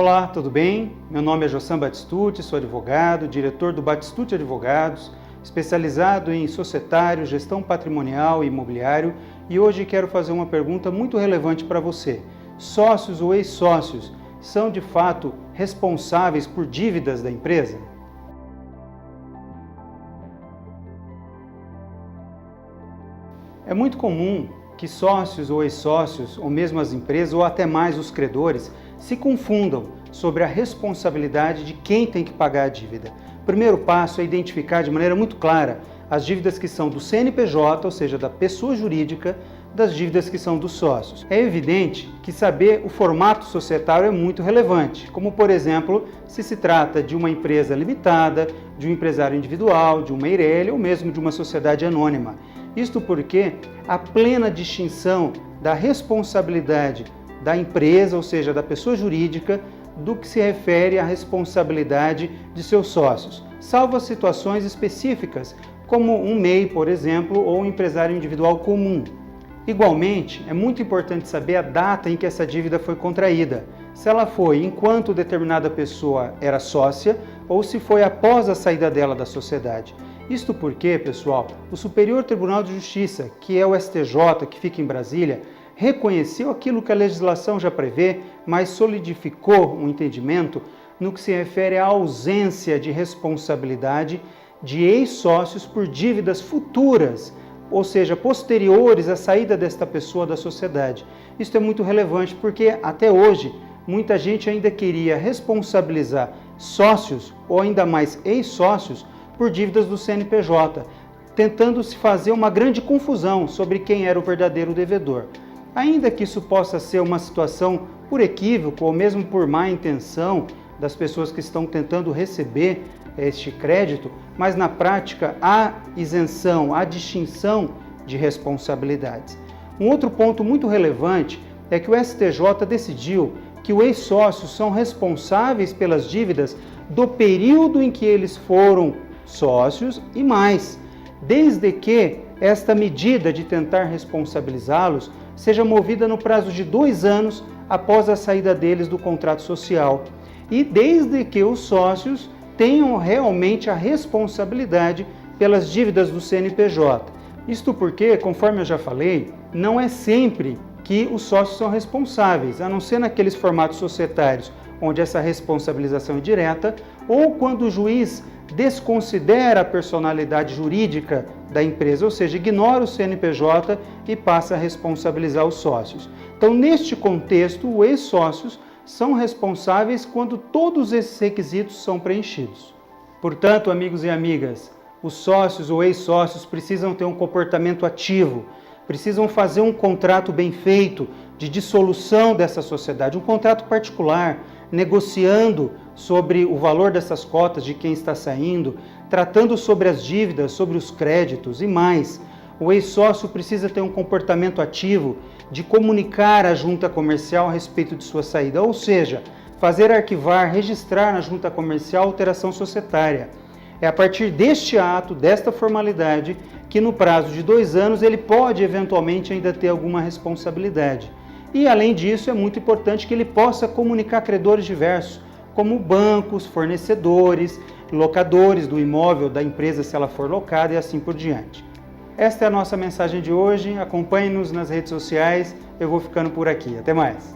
Olá, tudo bem? Meu nome é Jossam Batistucci, sou advogado, diretor do Batistucci Advogados, especializado em societário, gestão patrimonial e imobiliário, e hoje quero fazer uma pergunta muito relevante para você. Sócios ou ex-sócios são de fato responsáveis por dívidas da empresa? É muito comum que sócios ou ex-sócios, ou mesmo as empresas, ou até mais os credores, se confundam sobre a responsabilidade de quem tem que pagar a dívida. O primeiro passo é identificar de maneira muito clara as dívidas que são do CNPJ, ou seja, da pessoa jurídica, das dívidas que são dos sócios. É evidente que saber o formato societário é muito relevante, como por exemplo, se trata de uma empresa limitada, de um empresário individual, de uma Eireli ou mesmo de uma sociedade anônima. Isto porque a plena distinção da responsabilidade da empresa, ou seja, da pessoa jurídica, do que se refere à responsabilidade de seus sócios, salvo as situações específicas, como um MEI, por exemplo, ou um empresário individual comum. Igualmente, é muito importante saber a data em que essa dívida foi contraída, se ela foi enquanto determinada pessoa era sócia ou se foi após a saída dela da sociedade. Isto porque, pessoal, o Superior Tribunal de Justiça, que é o STJ, que fica em Brasília, reconheceu aquilo que a legislação já prevê, mas solidificou um entendimento no que se refere à ausência de responsabilidade de ex-sócios por dívidas futuras, ou seja, posteriores à saída desta pessoa da sociedade. Isso é muito relevante porque, até hoje, muita gente ainda queria responsabilizar sócios, ou ainda mais ex-sócios, por dívidas do CNPJ, tentando se fazer uma grande confusão sobre quem era o verdadeiro devedor. Ainda que isso possa ser uma situação por equívoco ou mesmo por má intenção das pessoas que estão tentando receber este crédito, mas na prática há isenção, há distinção de responsabilidades. Um outro ponto muito relevante é que o STJ decidiu que os ex-sócios são responsáveis pelas dívidas do período em que eles foram sócios e mais, desde que esta medida de tentar responsabilizá-los seja movida no prazo de 2 anos após a saída deles do contrato social e desde que os sócios tenham realmente a responsabilidade pelas dívidas do CNPJ. Isto porque, conforme eu já falei, não é sempre que os sócios são responsáveis, a não ser naqueles formatos societários onde essa responsabilização é direta ou quando o juiz desconsidera a personalidade jurídica da empresa, ou seja, ignora o CNPJ e passa a responsabilizar os sócios. Então, neste contexto, os ex-sócios são responsáveis quando todos esses requisitos são preenchidos. Portanto, amigos e amigas, os sócios ou ex-sócios precisam ter um comportamento ativo, precisam fazer um contrato bem feito de dissolução dessa sociedade, um contrato particular, negociando sobre o valor dessas cotas de quem está saindo, tratando sobre as dívidas, sobre os créditos e mais. O ex-sócio precisa ter um comportamento ativo de comunicar à junta comercial a respeito de sua saída, ou seja, fazer arquivar, registrar na junta comercial a alteração societária. É a partir deste ato, desta formalidade, que no prazo de 2 anos ele pode eventualmente ainda ter alguma responsabilidade. E além disso, é muito importante que ele possa comunicar credores diversos, como bancos, fornecedores, locadores do imóvel da empresa se ela for locada e assim por diante. Esta é a nossa mensagem de hoje. Acompanhe-nos nas redes sociais. Eu vou ficando por aqui. Até mais!